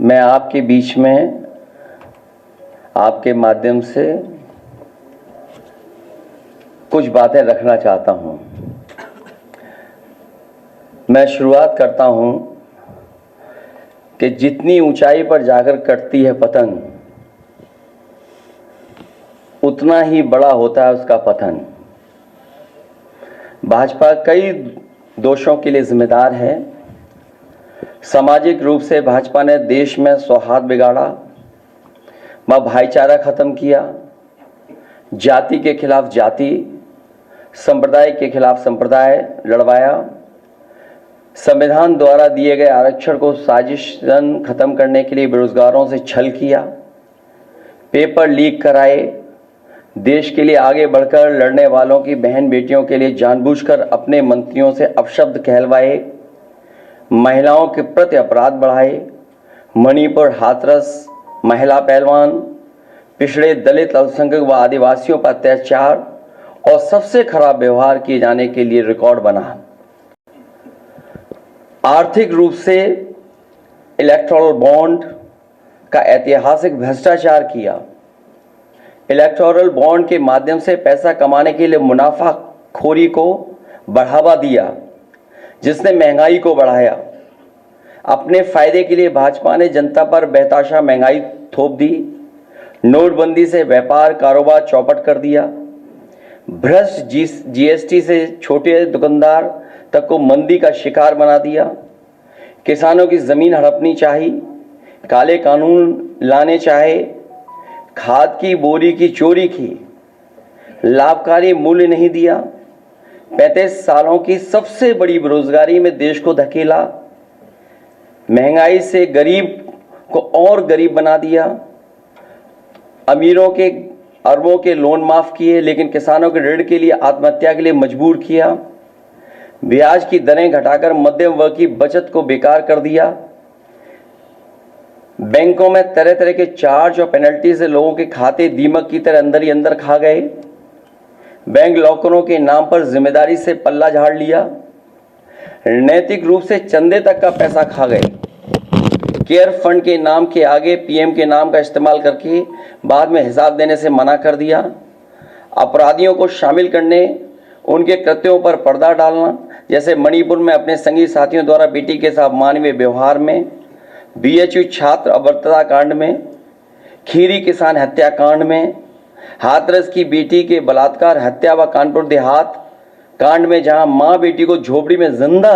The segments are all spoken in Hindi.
मैं आपके बीच में आपके माध्यम से कुछ बातें रखना चाहता हूं। मैं शुरुआत करता हूं कि जितनी ऊंचाई पर जाकर कटती है पतंग, उतना ही बड़ा होता है उसका पतन। भाजपा कई दोषों के लिए जिम्मेदार है। सामाजिक रूप से भाजपा ने देश में सौहार्द बिगाड़ा, भाईचारा खत्म किया, जाति के खिलाफ जाति, संप्रदाय के खिलाफ संप्रदाय लड़वाया, संविधान द्वारा दिए गए आरक्षण को साजिशन खत्म करने के लिए बेरोजगारों से छल किया, पेपर लीक कराए, देश के लिए आगे बढ़कर लड़ने वालों की बहन बेटियों के लिए जानबूझकर अपने मंत्रियों से अपशब्द कहलवाए, महिलाओं के प्रति अपराध बढ़ाए, मणिपुर हाथरस महिला पहलवान, पिछड़े दलित अल्पसंख्यक व आदिवासियों पर अत्याचार और सबसे खराब व्यवहार किए जाने के लिए रिकॉर्ड बना। आर्थिक रूप से इलेक्टोरल बॉन्ड का ऐतिहासिक भ्रष्टाचार किया। इलेक्टोरल बॉन्ड के माध्यम से पैसा कमाने के लिए मुनाफाखोरी को बढ़ावा दिया, जिसने महंगाई को बढ़ाया। अपने फायदे के लिए भाजपा ने जनता पर बेतहाशा महंगाई थोप दी। नोटबंदी से व्यापार कारोबार चौपट कर दिया। भ्रष्ट जीएसटी से छोटे दुकानदार तक को मंदी का शिकार बना दिया। किसानों की जमीन हड़पनी चाहिए, काले कानून लाने चाहे, खाद की बोरी की चोरी की, लाभकारी मूल्य नहीं दिया, 35 सालों की सबसे बड़ी बेरोजगारी में देश को धकेला, महंगाई से गरीब को और गरीब बना दिया, अमीरों के अरबों के लोन माफ किए लेकिन किसानों के ऋण के लिए आत्महत्या के लिए मजबूर किया, ब्याज की दरें घटाकर मध्यम वर्ग की बचत को बेकार कर दिया, बैंकों में तरह तरह के चार्ज और पेनल्टी से लोगों के खाते दीमक की तरह अंदर ही अंदर खा गए, बैंक लॉकरों के नाम पर जिम्मेदारी से पल्ला झाड़ लिया, नैतिक रूप से चंदे तक का पैसा खा गए, केयर फंड के नाम के आगे पीएम के नाम का इस्तेमाल करके बाद में हिसाब देने से मना कर दिया, अपराधियों को शामिल करने, उनके कृत्यों पर पर्दा डालना, जैसे मणिपुर में अपने संगी साथियों द्वारा बेटी के साथ मानवीय व्यवहार में, बीएचयू छात्र अभद्रता कांड में, खीरी किसान हत्याकांड में, हाथरस की बेटी के बलात्कार हत्या व कानपुर देहात कांड में जहां मां बेटी को झोपड़ी में जिंदा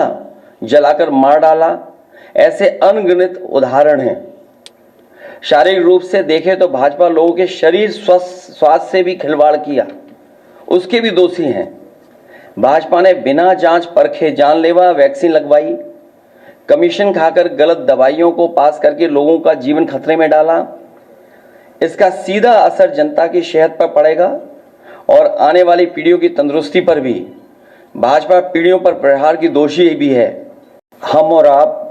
जलाकर मार डाला, ऐसे अनगिनत उदाहरण हैं। शारीरिक रूप से देखें तो भाजपा लोगों के शरीर स्वास्थ्य से भी खिलवाड़ किया, उसके भी दोषी हैं। भाजपा ने बिना जांच परखे जानलेवा वैक्सीन लगवाई, कमीशन खाकर गलत दवाइयों को पास करके लोगों का जीवन खतरे में डाला। इसका सीधा असर जनता की सेहत पर पड़ेगा और आने वाली पीढ़ियों की तंदुरुस्ती पर भी। भाजपा पीढ़ियों पर प्रहार की दोषी भी है। हम और आप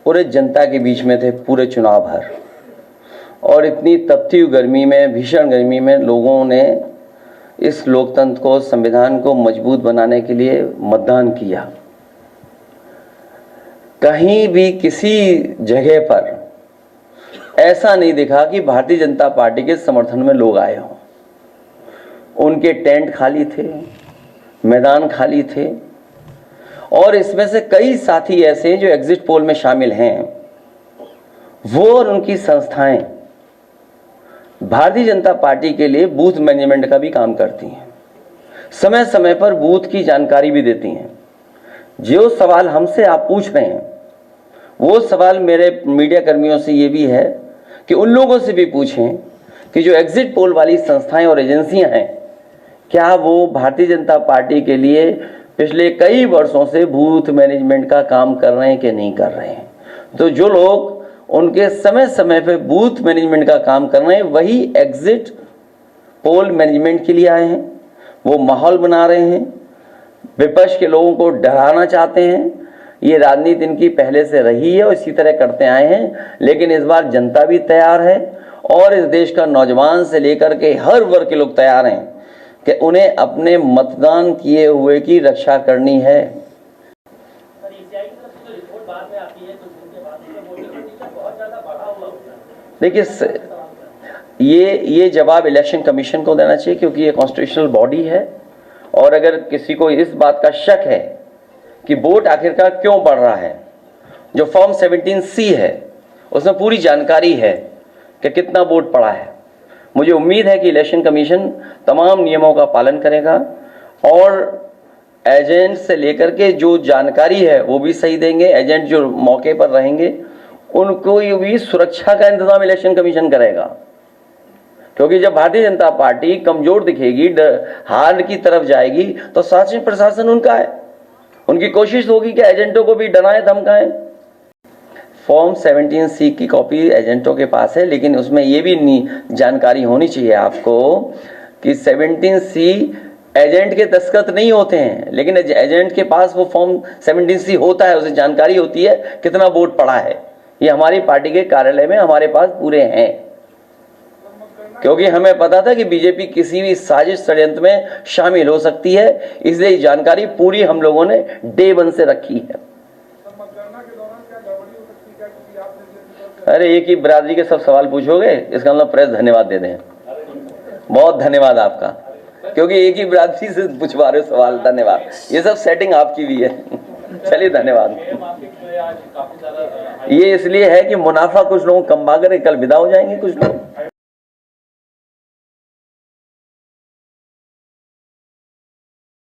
पूरे जनता के बीच में थे पूरे चुनाव भर, और इतनी तपती हुई गर्मी में, भीषण गर्मी में लोगों ने इस लोकतंत्र को, संविधान को मजबूत बनाने के लिए मतदान किया। कहीं भी किसी जगह पर ऐसा नहीं दिखा कि भारतीय जनता पार्टी के समर्थन में लोग आए हों। उनके टेंट खाली थे, मैदान खाली थे, और इसमें से कई साथी ऐसे हैं जो एग्जिट पोल में शामिल हैं। वो और उनकी संस्थाएं भारतीय जनता पार्टी के लिए बूथ मैनेजमेंट का भी काम करती हैं, समय समय पर बूथ की जानकारी भी देती हैं। जो सवाल हमसे आप पूछ रहे हैं, वो सवाल मेरे मीडिया कर्मियों से ये भी है कि उन लोगों से भी पूछें कि जो एग्जिट पोल वाली संस्थाएं और एजेंसियां हैं, क्या वो भारतीय जनता पार्टी के लिए पिछले कई वर्षों से बूथ मैनेजमेंट का काम कर रहे हैं कि नहीं कर रहे हैं। तो जो लोग उनके समय समय पे बूथ मैनेजमेंट का काम कर रहे हैं, वही एग्जिट पोल मैनेजमेंट के लिए आए हैं। वो माहौल बना रहे हैं, विपक्ष के लोगों को डराना चाहते हैं। ये राजनीति इनकी पहले से रही है और इसी तरह करते आए हैं, लेकिन इस बार जनता भी तैयार है और इस देश का नौजवान से लेकर के हर वर्ग के लोग तैयार हैं कि उन्हें अपने मतदान किए हुए की रक्षा करनी है। ईसीआई की तरफ से जो रिपोर्ट बाद में आती है कुछ दिन के बाद, उसमें वोटिंग का बहुत ज्यादा बढ़ा देखिए, ये जवाब इलेक्शन कमीशन को देना चाहिए, क्योंकि ये कॉन्स्टिट्यूशनल बॉडी है। और अगर किसी को इस बात का शक है कि वोट आखिरकार क्यों बढ़ रहा है, जो फॉर्म 17C है उसमें पूरी जानकारी है कि कितना वोट पड़ा है। मुझे उम्मीद है कि इलेक्शन कमीशन तमाम नियमों का पालन करेगा और एजेंट से लेकर के जो जानकारी है वो भी सही देंगे। एजेंट जो मौके पर रहेंगे उनको भी सुरक्षा का इंतजाम इलेक्शन कमीशन करेगा, क्योंकि जब भारतीय जनता पार्टी कमजोर दिखेगी, हार की तरफ जाएगी, तो शासन प्रशासन उनका है। उनकी कोशिश होगी कि एजेंटों को भी डराएं धमकाएं। फॉर्म 17C की कॉपी एजेंटों के पास है, लेकिन उसमें यह भी जानकारी होनी चाहिए आपको कि 17C एजेंट के दस्तखत नहीं होते हैं, लेकिन एजेंट के पास वो फॉर्म 17C होता है, उसे जानकारी होती है कितना वोट पड़ा है। ये हमारी पार्टी के कार्यालय में हमारे पास पूरे हैं, क्योंकि हमें पता था कि बीजेपी किसी भी साजिश षड्यंत्र में शामिल हो सकती है, इसलिए जानकारी पूरी हम लोगों ने डे 1 से रखी है। अरे एक ही बिरादरी के सब सवाल पूछोगे, इसका मतलब प्रेस धन्यवाद दे दें। बहुत धन्यवाद आपका, क्योंकि एक ही बिरादरी से पूछवा रहे हो सवाल। धन्यवाद, ये सब सेटिंग आपकी भी है। चलिए धन्यवाद। ये इसलिए है कि मुनाफा कुछ लोगों कम करें, कल विदा हो जाएंगे कुछ लोग।